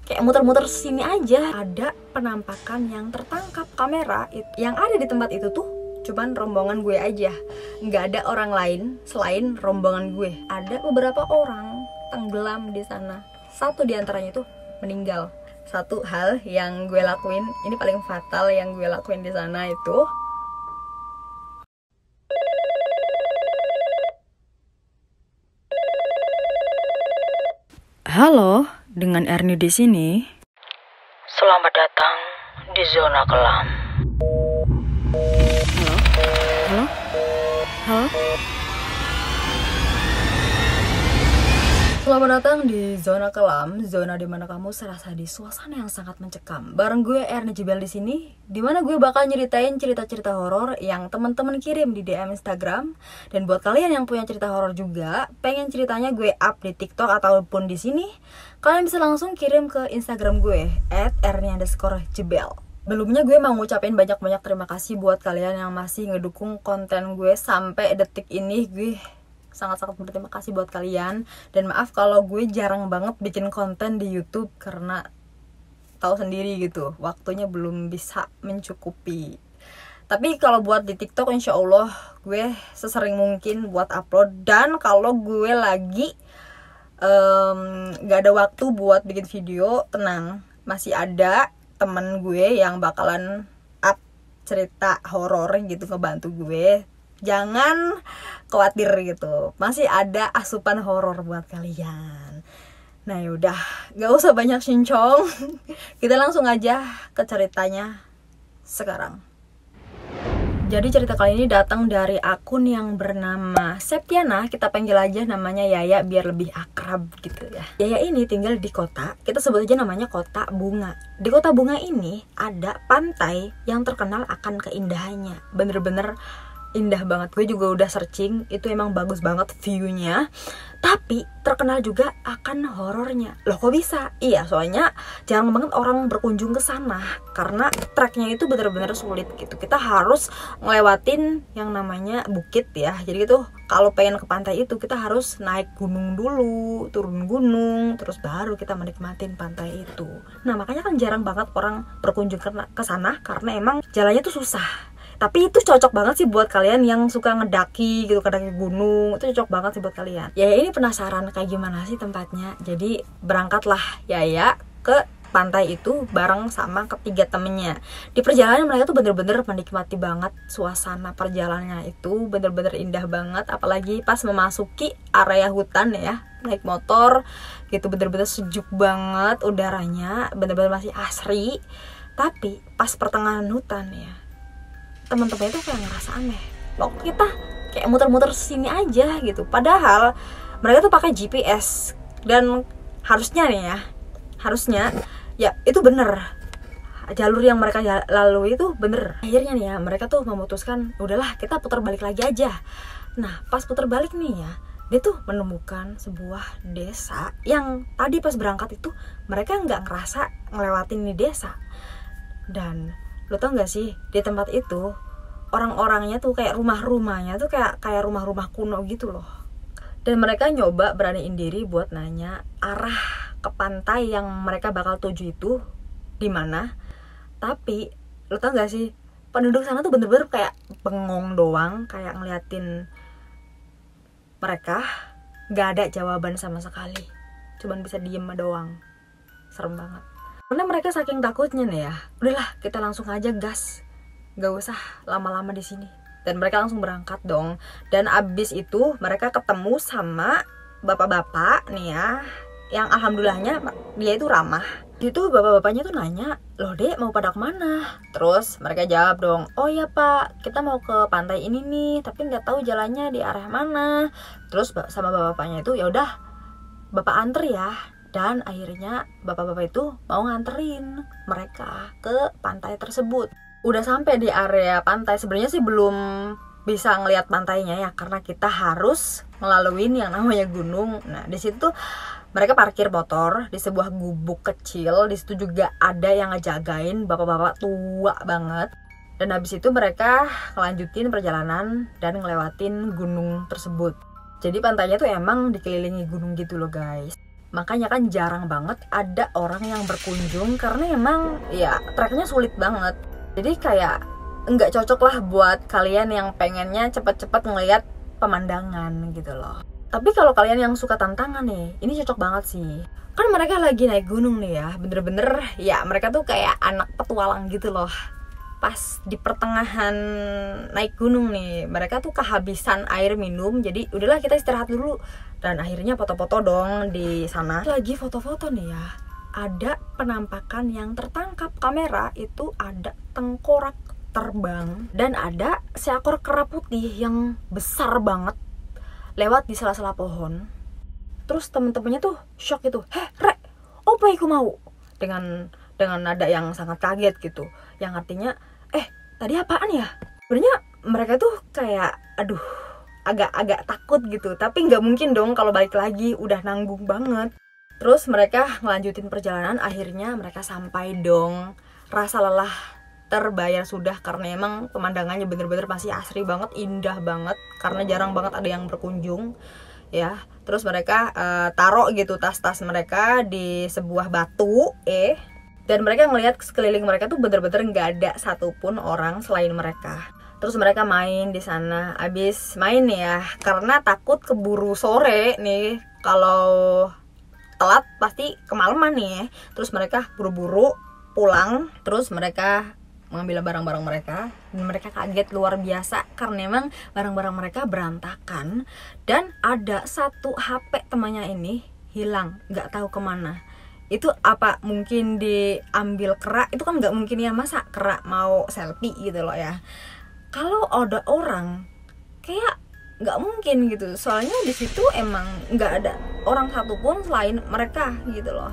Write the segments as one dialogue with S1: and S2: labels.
S1: kayak muter-muter sini aja. Ada penampakan yang tertangkap kamera yang ada di tempat itu tuh cuman rombongan gue aja, nggak ada orang lain selain rombongan gue. Ada beberapa orang tenggelam di sana, satu diantaranya tuh meninggal. Satu hal yang gue lakuin, ini paling fatal yang gue lakuin di sana itu, halo, dengan Erni di sini.
S2: Selamat datang di zona kelam.
S1: Halo? Halo? Selamat datang di zona kelam, zona dimana kamu serasa di suasana yang sangat mencekam. Bareng gue Erni Jibel di sini, dimana gue bakal nyeritain cerita-cerita horor yang teman-teman kirim di DM Instagram. Dan buat kalian yang punya cerita horor juga, pengen ceritanya gue up di TikTok ataupun di sini, kalian bisa langsung kirim ke Instagram gue @erni_jibel. Belumnya gue mau ngucapin banyak-banyak terima kasih buat kalian yang masih ngedukung konten gue sampai detik ini. Gue sangat-sangat berterima kasih buat kalian. Dan maaf kalau gue jarang banget bikin konten di YouTube karena tahu sendiri gitu, waktunya belum bisa mencukupi. Tapi kalau buat di TikTok insya Allah gue sesering mungkin buat upload. Dan kalau gue lagi gak ada waktu buat bikin video, tenang, masih ada temen gue yang bakalan up cerita horor gitu ngebantu gue. Jangan khawatir gitu, masih ada asupan horor buat kalian. Nah yaudah, gak usah banyak cincong, kita langsung aja ke ceritanya sekarang. Jadi cerita kali ini datang dari akun yang bernama Septiana. Kita panggil aja namanya Yaya biar lebih akrab gitu ya. Yaya ini tinggal di kota, kita sebut aja namanya Kota Bunga. Di Kota Bunga ini ada pantai yang terkenal akan keindahannya. Bener-bener indah banget. Gue juga udah searching, itu emang bagus banget view-nya. Tapi terkenal juga akan horornya. Loh kok bisa? Iya, soalnya jarang banget orang berkunjung ke sana karena treknya itu bener-bener sulit gitu. Kita harus ngelewatin yang namanya bukit ya. Jadi gitu, kalau pengen ke pantai itu kita harus naik gunung dulu, turun gunung, terus baru kita menikmatin pantai itu. Nah, makanya kan jarang banget orang berkunjung ke sana karena emang jalannya tuh susah. Tapi itu cocok banget sih buat kalian yang suka ngedaki gitu, ngedaki gunung. Itu cocok banget sih buat kalian. Yaya ini penasaran kayak gimana sih tempatnya. Jadi berangkatlah Yaya ke pantai itu bareng sama ketiga temennya. Di perjalanan mereka tuh bener-bener menikmati banget suasana perjalanannya itu. Bener-bener indah banget. Apalagi pas memasuki area hutan ya, naik motor gitu, bener-bener sejuk banget udaranya. Bener-bener masih asri. Tapi pas pertengahan hutan ya, teman-teman itu kayak ngerasa aneh. Loh kita kayak muter-muter sini aja gitu. Padahal mereka tuh pakai GPS dan harusnya nih ya, harusnya ya itu bener, jalur yang mereka lalui itu bener. Akhirnya nih ya mereka tuh memutuskan udahlah kita putar balik lagi aja. Nah pas putar balik nih ya, dia tuh menemukan sebuah desa yang tadi pas berangkat itu mereka nggak ngerasa ngelewatin nih desa. Dan lo tau gak sih, di tempat itu orang-orangnya tuh kayak rumah-rumahnya tuh kayak rumah-rumah kuno gitu loh. Dan mereka nyoba beraniin diri buat nanya arah ke pantai yang mereka bakal tuju itu di mana. Tapi lo tau gak sih, penduduk sana tuh bener-bener kayak bengong doang, kayak ngeliatin mereka, gak ada jawaban sama sekali, cuman bisa diem doang. Serem banget. Karena mereka saking takutnya nih ya, udahlah kita langsung aja gas, gak usah lama-lama di sini. Dan mereka langsung berangkat dong. Dan abis itu mereka ketemu sama bapak-bapak nih ya, yang alhamdulillahnya dia itu ramah. Itu bapak-bapaknya tuh nanya, loh dek mau pada kemana? Terus mereka jawab dong, oh ya pak, kita mau ke pantai ini nih, tapi nggak tahu jalannya di arah mana. Terus sama bapak-bapaknya itu ya udah bapak anter ya. Dan akhirnya bapak-bapak itu mau nganterin mereka ke pantai tersebut. Udah sampai di area pantai, sebenarnya sih belum bisa ngelihat pantainya ya, karena kita harus melalui yang namanya gunung. Nah di situ mereka parkir motor di sebuah gubuk kecil. Di situ juga ada yang ngejagain, bapak-bapak tua banget. Dan habis itu mereka ngelanjutin perjalanan dan ngelewatin gunung tersebut. Jadi pantainya tuh emang dikelilingi gunung gitu loh guys. Makanya kan jarang banget ada orang yang berkunjung karena emang ya treknya sulit banget. Jadi kayak nggak cocok lah buat kalian yang pengennya cepet-cepet ngeliat pemandangan gitu loh. Tapi kalau kalian yang suka tantangan nih, ini cocok banget sih. Kan mereka lagi naik gunung nih ya, bener-bener ya mereka tuh kayak anak petualang gitu loh. Pas di pertengahan naik gunung nih, mereka tuh kehabisan air minum, jadi udahlah kita istirahat dulu. Dan akhirnya foto-foto dong di sana. Lagi foto-foto nih ya, ada penampakan yang tertangkap kamera itu ada tengkorak terbang dan ada seekor kera putih yang besar banget lewat di sela-sela pohon. Terus temen-temennya tuh shock gitu, Rek, apa iku mau? Dengan nada yang sangat kaget gitu, yang artinya tadi apaan ya? Sebenarnya mereka tuh kayak aduh agak takut gitu, tapi nggak mungkin dong kalau balik lagi, udah nanggung banget. Terus mereka ngelanjutin perjalanan, akhirnya mereka sampai dong. Rasa lelah terbayar sudah karena emang pemandangannya bener-bener masih asri banget, indah banget karena jarang banget ada yang berkunjung ya. Terus mereka taruh gitu tas-tas mereka di sebuah batu dan mereka ngelihat sekeliling mereka tuh bener-bener nggak ada satupun orang selain mereka. Terus mereka main di sana. Abis main nih ya, karena takut keburu sore nih, kalau telat pasti kemalaman nih ya. Terus mereka buru-buru pulang. Terus mereka mengambil barang-barang mereka dan mereka kaget luar biasa karena emang barang-barang mereka berantakan dan ada satu HP temannya ini hilang, nggak tahu kemana. Itu apa mungkin diambil kera? Itu kan nggak mungkin ya, masa kera mau selfie gitu loh ya. Kalau ada orang kayak nggak mungkin gitu, soalnya di situ emang nggak ada orang satupun selain mereka gitu loh.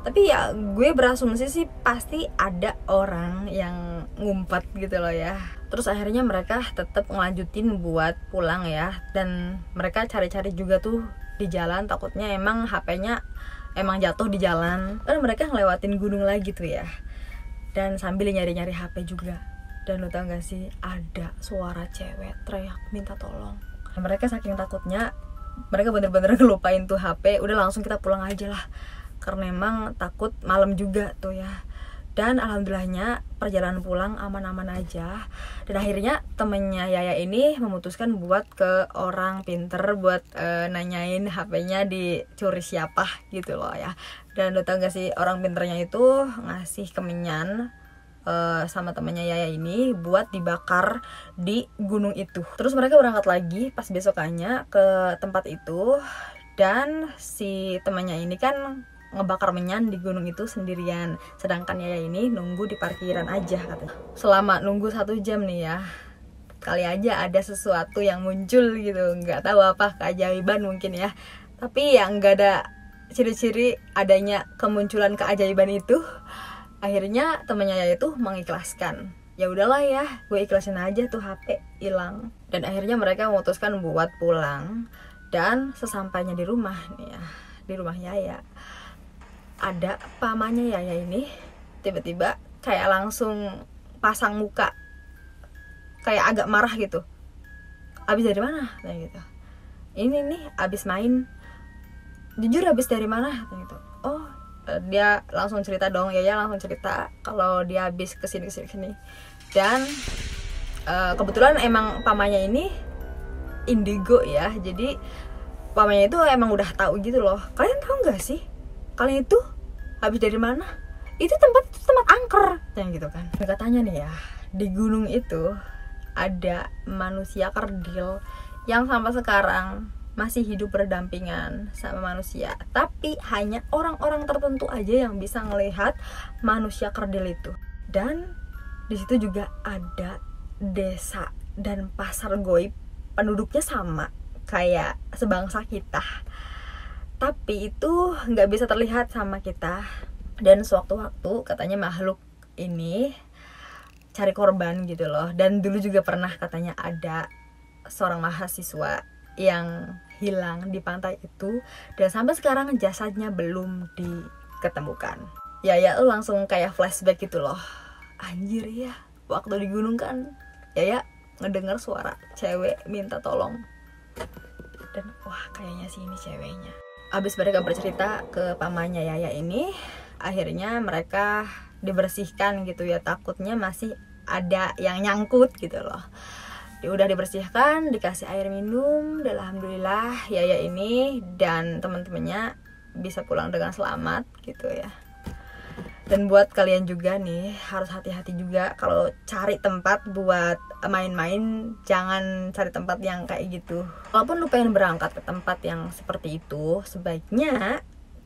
S1: Tapi ya gue berasumsi sih pasti ada orang yang ngumpet gitu loh ya. Terus akhirnya mereka tetap ngelanjutin buat pulang ya. Dan mereka cari-cari juga tuh di jalan, takutnya emang HP-nya emang jatuh di jalan. Kan mereka ngelewatin gunung lagi tuh ya. Dan sambil nyari-nyari HP juga. Dan lo tau gak sih, ada suara cewek teriak minta tolong. Dan mereka saking takutnya, mereka bener-bener ngelupain tuh HP. Udah langsung kita pulang aja lah, karena emang takut malam juga tuh ya. Dan alhamdulillahnya perjalanan pulang aman-aman aja. Dan akhirnya temennya Yaya ini memutuskan buat ke orang pinter buat nanyain HP-nya dicuri siapa gitu loh ya. Dan lo tau gak sih, orang pinternya itu ngasih kemenyan sama temennya Yaya ini buat dibakar di gunung itu. Terus mereka berangkat lagi pas besokannya ke tempat itu. Dan si temannya ini kan ngebakar menyan di gunung itu sendirian, sedangkan Yaya ini nunggu di parkiran aja katanya. Selama nunggu 1 jam nih ya, kali aja ada sesuatu yang muncul gitu, nggak tahu apa, keajaiban mungkin ya. Tapi yang nggak ada ciri-ciri adanya kemunculan keajaiban itu. Akhirnya temannya Yaya itu mengikhlaskan, ya udahlah ya, gue ikhlasin aja tuh HP hilang. Dan akhirnya mereka memutuskan buat pulang. Dan sesampainya di rumah nih ya, di rumah Yaya, ada pamannya Yaya ini tiba-tiba kayak langsung pasang muka kayak agak marah gitu. Abis dari mana? Nah gitu. Ini nih abis main. Jujur abis dari mana? Nah gitu. Oh, dia langsung cerita dong, Yaya langsung cerita kalau dia habis kesini. Dan kebetulan emang pamannya ini indigo ya, jadi pamannya itu emang udah tahu gitu loh. Kalian tahu nggak sih, kalian itu habis dari mana? Itu tempat angker, yang gitu kan. Katanya nih ya, di gunung itu ada manusia kerdil yang sampai sekarang masih hidup berdampingan sama manusia, tapi hanya orang-orang tertentu aja yang bisa melihat manusia kerdil itu. Dan di situ juga ada desa dan pasar goib, penduduknya sama kayak sebangsa kita, tapi itu nggak bisa terlihat sama kita. Dan sewaktu-waktu katanya makhluk ini cari korban gitu loh. Dan dulu juga pernah katanya ada seorang mahasiswa yang hilang di pantai itu, dan sampai sekarang jasadnya belum diketemukan. Yaya tuh langsung kayak flashback gitu loh. Anjir ya, waktu di gunung kan Yaya ngedengar suara cewek minta tolong. Dan wah, kayaknya sih ini ceweknya. Abis mereka bercerita ke pamannya Yaya ini, akhirnya mereka dibersihkan gitu ya, takutnya masih ada yang nyangkut gitu loh. Udah dibersihkan, dikasih air minum, dan alhamdulillah Yaya ini dan teman-temannya bisa pulang dengan selamat gitu ya. Dan buat kalian juga nih, harus hati-hati juga kalau cari tempat buat main-main, jangan cari tempat yang kayak gitu. Walaupun lu pengen berangkat ke tempat yang seperti itu, sebaiknya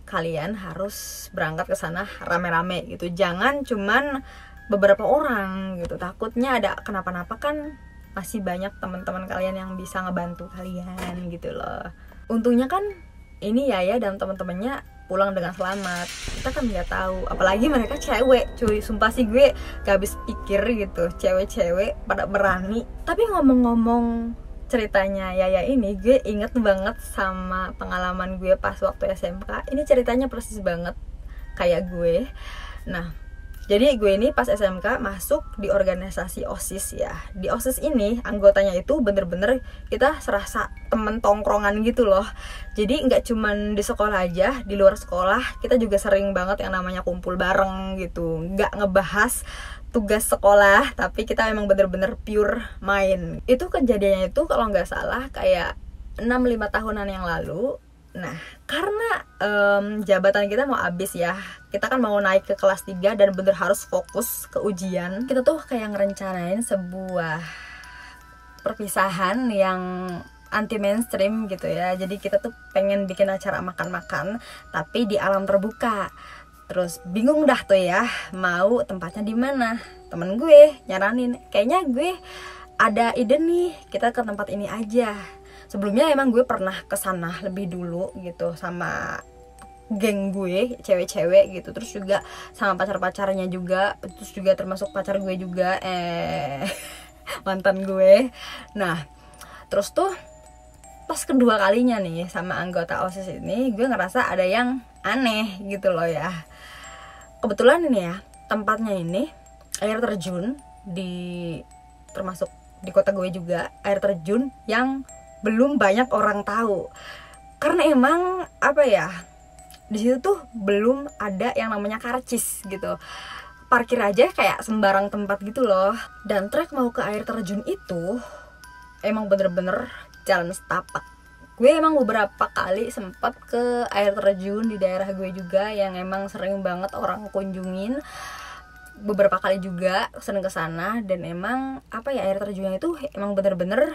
S1: kalian harus berangkat ke sana rame-rame gitu. Jangan cuman beberapa orang gitu. Takutnya ada kenapa-napa kan masih banyak teman-teman kalian yang bisa ngebantu kalian gitu loh. Untungnya kan ini Yaya dan teman-temannya pulang dengan selamat. Kita kan nggak tahu, apalagi mereka cewek, cuy. Sumpah sih gue gak habis pikir gitu, cewek-cewek pada berani. Tapi ngomong-ngomong ceritanya Yaya ini, gue inget banget sama pengalaman gue pas waktu SMK. Ini ceritanya persis banget kayak gue. Nah, jadi gue ini pas SMK masuk di organisasi OSIS ya. Di OSIS ini anggotanya itu bener-bener kita serasa temen tongkrongan gitu loh. Jadi nggak cuman di sekolah aja, di luar sekolah kita juga sering banget yang namanya kumpul bareng gitu. Nggak ngebahas tugas sekolah, tapi kita memang bener-bener pure main. Itu kejadiannya itu kalau nggak salah kayak 6-5 tahunan yang lalu. Nah, karena jabatan kita mau habis ya, kita kan mau naik ke kelas 3 dan bener harus fokus ke ujian. Kita tuh kayak ngerencanain sebuah perpisahan yang anti mainstream gitu ya. Jadi kita tuh pengen bikin acara makan-makan tapi di alam terbuka. Terus bingung dah tuh ya, mau tempatnya di mana. Temen gue nyaranin, kayaknya gue ada ide nih, kita ke tempat ini aja. Sebelumnya emang gue pernah kesana lebih dulu gitu sama geng gue, cewek-cewek gitu. Terus juga sama pacar-pacarnya juga. Terus juga termasuk pacar gue juga, mantan gue. Nah, terus tuh pas kedua kalinya nih sama anggota OSIS ini, gue ngerasa ada yang aneh gitu loh ya. Kebetulan ini ya, tempatnya ini air terjun termasuk di kota gue juga, air terjun yang belum banyak orang tahu. Karena emang apa ya, di situ tuh belum ada yang namanya karcis gitu. Parkir aja kayak sembarang tempat gitu loh. Dan trek mau ke air terjun itu emang bener-bener jalan setapak. Gue emang beberapa kali sempat ke air terjun di daerah gue juga yang emang sering banget orang kunjungin. Beberapa kali juga sering ke sana, dan emang apa ya, air terjunnya itu emang bener-bener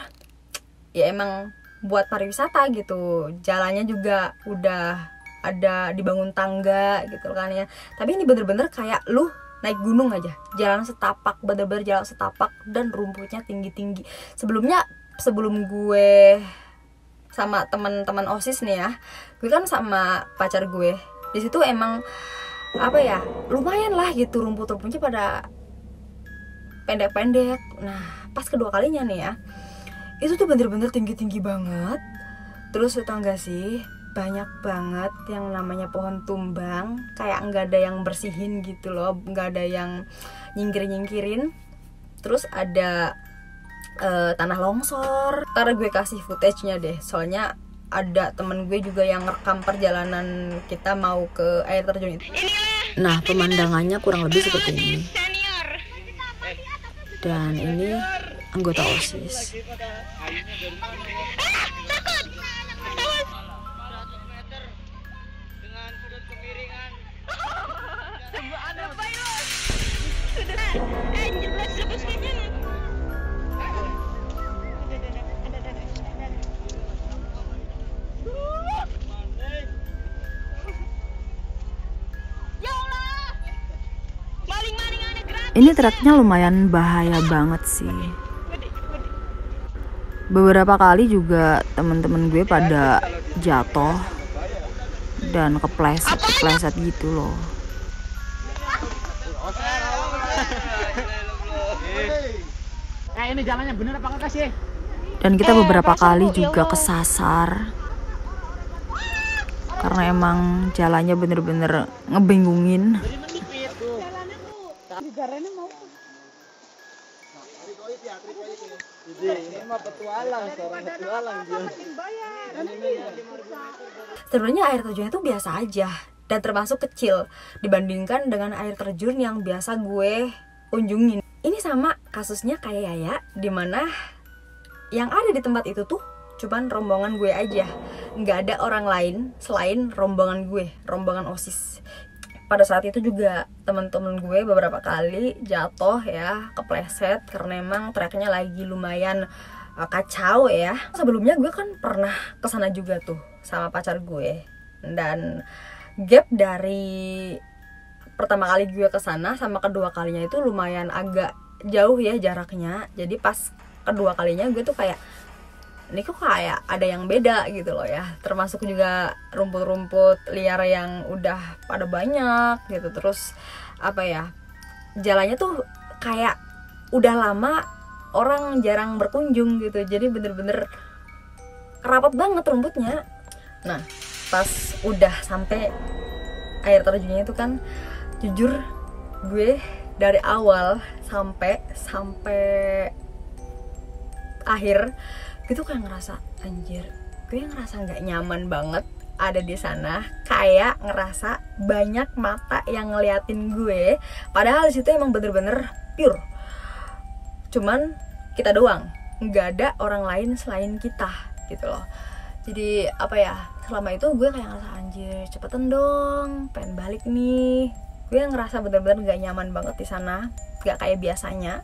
S1: ya emang buat pariwisata gitu. Jalannya juga udah ada dibangun tangga gitu kan ya. Tapi ini bener-bener kayak lu naik gunung aja, jalan setapak, bener-bener jalan setapak, dan rumputnya tinggi-tinggi. Sebelum gue sama teman-teman OSIS nih ya, gue kan sama pacar gue di situ emang apa ya, lumayan lah gitu, rumput-rumputnya pada pendek-pendek. Nah, pas kedua kalinya nih ya, itu tuh bener-bener tinggi-tinggi banget. Terus tau gak sih, banyak banget yang namanya pohon tumbang, kayak nggak ada yang bersihin gitu loh, nggak ada yang nyingkirin. Terus ada tanah longsor. Ntar gue kasih footage-nya deh, soalnya ada temen gue juga yang ngerekam perjalanan kita mau ke air terjun itu. Nah, pemandangannya kurang lebih seperti ini. Dan ini anggota OSIS. Ini treknya lumayan bahaya banget sih. Beberapa kali juga temen-temen gue pada jatuh dan kepleset gitu loh.
S3: Ini jalannya bener apa enggak sih?
S1: Dan kita beberapa kali juga kesasar karena emang jalannya bener-bener ngebingungin.
S3: Ini mah petualang, seorang petualang dia.
S1: Sebenarnya air terjun itu biasa aja dan termasuk kecil dibandingkan dengan air terjun yang biasa gue kunjungin. Ini sama kasusnya kayak Yaya, dimana yang ada di tempat itu tuh cuman rombongan gue aja, nggak ada orang lain selain rombongan gue, rombongan OSIS. Pada saat itu juga teman-teman gue beberapa kali jatuh ya, kepleset karena emang treknya lagi lumayan kacau ya. Sebelumnya gue kan pernah kesana juga tuh sama pacar gue, dan gap dari pertama kali gue kesana sama kedua kalinya itu lumayan agak jauh ya jaraknya. Jadi pas kedua kalinya gue tuh kayak, ini kok kayak ada yang beda gitu loh ya. Termasuk juga rumput-rumput liar yang udah pada banyak gitu. Terus apa ya, jalannya tuh kayak udah lama orang jarang berkunjung gitu. Jadi bener-bener rapat banget rumputnya. Nah pas udah sampai air terjunnya itu kan, jujur gue dari awal sampai akhir gitu kayak ngerasa, anjir, gue ngerasa nggak nyaman banget ada di sana. Kayak ngerasa banyak mata yang ngeliatin gue, padahal di situ emang bener-bener pure, cuman kita doang, nggak ada orang lain selain kita gitu loh. Jadi apa ya, selama itu gue kayak ngerasa, anjir, cepetan dong, pengen balik nih. Gue ngerasa bener-bener nggak nyaman banget di sana, nggak kayak biasanya.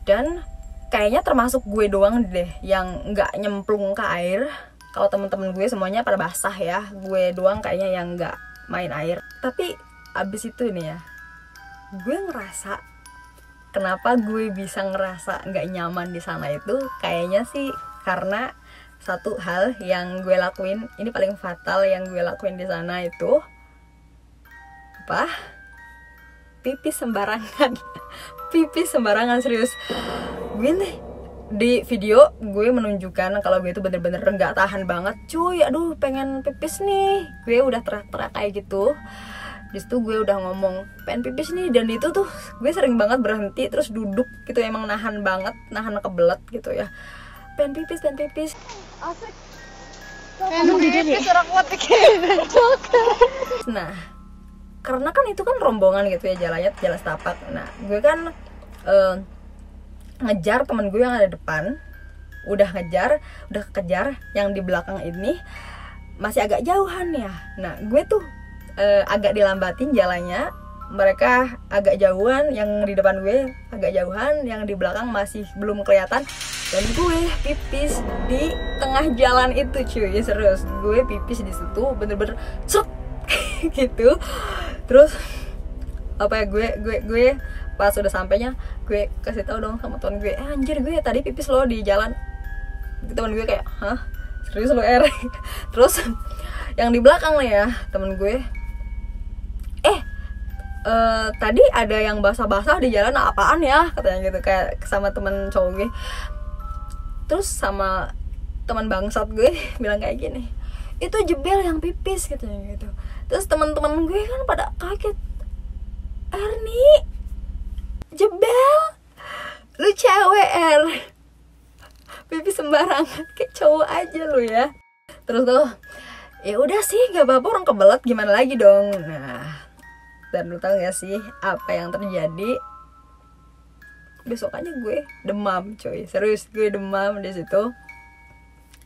S1: Dan kayaknya termasuk gue doang deh yang nggak nyemplung ke air. Kalau temen-temen gue semuanya pada basah ya, gue doang kayaknya yang nggak main air. Tapi abis itu nih ya, gue ngerasa kenapa gue bisa ngerasa nggak nyaman di sana itu, kayaknya sih karena satu hal yang gue lakuin, ini paling fatal yang gue lakuin di sana itu apa? Pipis sembarangan. Pipis sembarangan, serius. Gue nih di video gue menunjukkan kalau gue itu bener-bener nggak tahan banget, cuy, aduh pengen pipis nih. Gue udah teriak-teriak kayak gitu. Di situ gue udah ngomong pengen pipis nih, dan itu tuh gue sering banget berhenti terus duduk gitu, emang nahan banget, nahan kebelet gitu ya. Pengen pipis.
S4: Asik. Emang pipis orang kuat
S1: Nah, karena kan itu kan rombongan gitu ya, jalannya jalan setapak. Nah, gue kan ngejar temen gue yang ada depan, udah kejar yang di belakang ini masih agak jauhan ya. Nah gue tuh agak dilambatin jalannya, mereka agak jauhan, yang di depan gue agak jauhan, yang di belakang masih belum kelihatan, dan gue pipis di tengah jalan itu, cuy, serius. Gue pipis di situ bener-bener cek gitu. Terus apa ya, gue pas udah sampainya gue kasih tahu dong sama teman gue, anjir, gue tadi pipis lo di jalan. Teman gue kayak, hah, serius lo, Terus yang di belakang lah ya, temen gue, tadi ada yang basah-basah di jalan, apaan ya, katanya gitu, kayak sama temen cowok gue. Terus sama teman bangsat gue bilang kayak gini, itu Jebel yang pipis, katanya gitu. Terus teman-teman gue kan pada kaget, Erni, Jebel, lu cewek, pipis sembarangan kayak cowok aja lu ya. Terus tuh, ya udah sih, gak apa-apa, orang kebelet, gimana lagi dong. Nah, dan lu tau gak sih apa yang terjadi? Besokannya gue demam, coy, serius, gue demam di situ.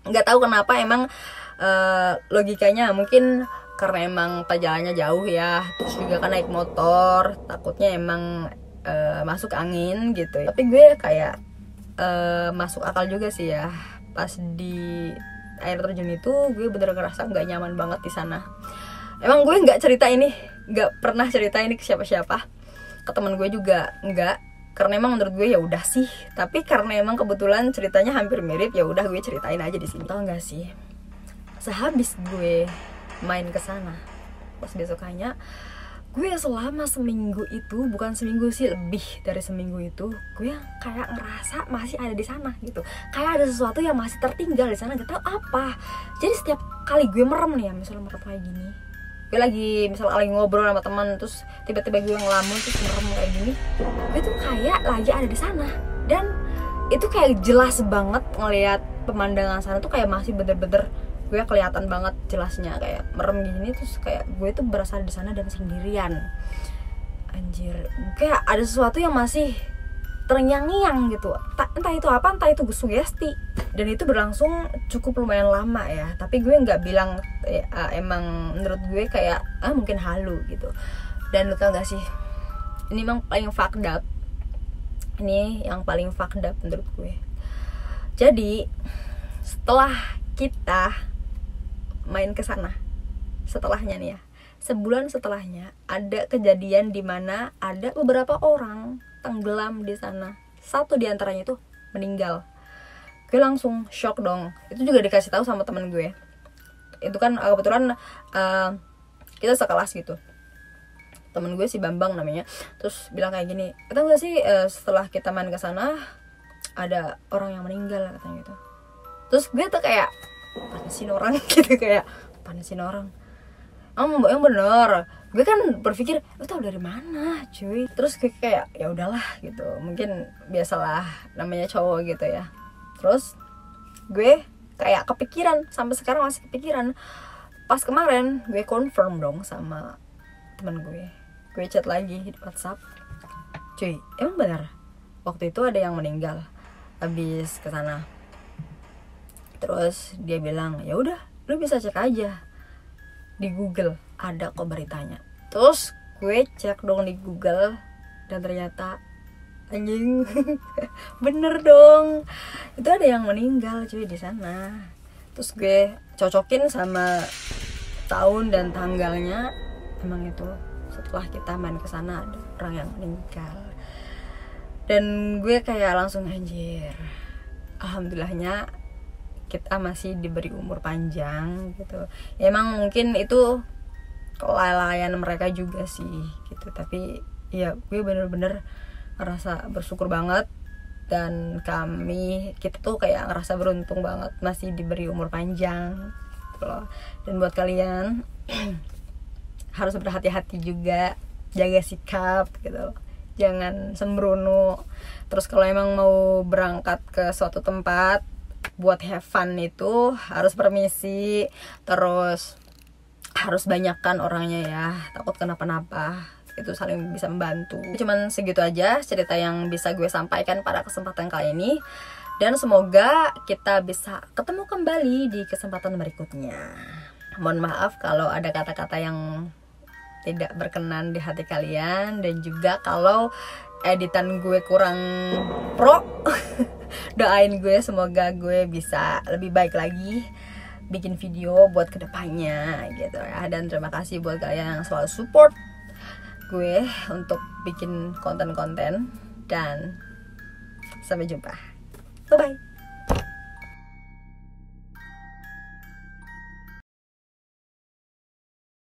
S1: Nggak tahu kenapa, emang logikanya mungkin karena emang perjalanannya jauh ya, terus juga kan naik motor, takutnya emang masuk angin gitu. Tapi gue kayak masuk akal juga sih ya, pas di air terjun itu gue bener ngerasa nggak nyaman banget di sana. Emang gue nggak pernah cerita ini ke siapa-siapa, ke teman gue juga nggak, karena emang menurut gue ya udah sih. Tapi karena emang kebetulan ceritanya hampir mirip, ya udah gue ceritain aja di sini. Tau nggak sih, sehabis gue main ke sana, pas besokannya gue selama seminggu itu, bukan seminggu sih, lebih dari seminggu itu, gue kayak ngerasa masih ada di sana gitu. Kayak ada sesuatu yang masih tertinggal di sana, gak tau apa. Jadi setiap kali gue merem nih ya, misalnya merem kayak gini, gue lagi ngobrol sama teman, terus tiba-tiba gue ngelamun terus merem kayak gini, gue tuh kayak lagi ada di sana. Dan itu kayak jelas banget ngelihat pemandangan sana tuh, kayak masih bener-bener gue kelihatan banget jelasnya kayak merem gini. Terus kayak gue tuh berasa di sana dan sendirian. Anjir, kayak ada sesuatu yang masih terngiang-ngiang gitu. Entah itu apa, entah itu sugesti. Dan itu berlangsung cukup lumayan lama ya. Tapi gue nggak bilang emang menurut gue kayak mungkin halu gitu. Dan lu tau gak sih, ini emang paling fucked up. Ini yang paling fucked up menurut gue. Jadi setelah kita main ke sana, setelahnya nih ya, sebulan setelahnya ada kejadian di mana ada beberapa orang tenggelam di sana. Satu diantaranya itu meninggal. Gue langsung shock dong. Itu juga dikasih tahu sama temen gue. Itu kan kebetulan kita sekelas gitu. Temen gue si Bambang namanya. Terus bilang kayak gini, tahu gak sih setelah kita main ke sana ada orang yang meninggal katanya gitu. Terus gue tuh kayak panasin orang gitu, kayak panasin orang. Yang bener. Gue kan berpikir, lu tau dari mana, cuy? Terus gue kayak ya udahlah gitu. Mungkin biasalah namanya cowok gitu ya. Terus gue kayak kepikiran, sampai sekarang masih kepikiran. Pas kemarin gue confirm dong sama teman gue chat lagi di WhatsApp, cuy, emang benar waktu itu ada yang meninggal habis kesana. Terus dia bilang, ya udah, lu bisa cek aja di Google, ada kok beritanya. Terus gue cek dong di Google dan ternyata anjing bener dong, itu ada yang meninggal cuy di sana. Terus gue cocokin sama tahun dan tanggalnya, emang itu setelah kita main ke sana ada orang yang meninggal. Dan gue kayak langsung anjir, alhamdulillahnya kita masih diberi umur panjang gitu. Ya, emang mungkin itu kelalaian mereka juga sih gitu, tapi ya gue bener-bener ngerasa bersyukur banget. Dan kita tuh kayak ngerasa beruntung banget masih diberi umur panjang gitu loh. Dan buat kalian harus berhati-hati juga, jaga sikap gitu, jangan sembrono. Terus kalau emang mau berangkat ke suatu tempat buat have fun itu harus permisi, terus harus banyakkan orangnya ya, takut kenapa-napa. Itu saling bisa membantu. Cuman segitu aja cerita yang bisa gue sampaikan pada kesempatan kali ini, dan semoga kita bisa ketemu kembali di kesempatan berikutnya. Mohon maaf kalau ada kata-kata yang tidak berkenan di hati kalian, dan juga kalau editan gue kurang pro. Doain gue semoga gue bisa lebih baik lagi bikin video buat kedepannya gitu ya. Dan terima kasih buat kalian yang selalu support gue untuk bikin konten-konten, dan sampai jumpa. Bye bye.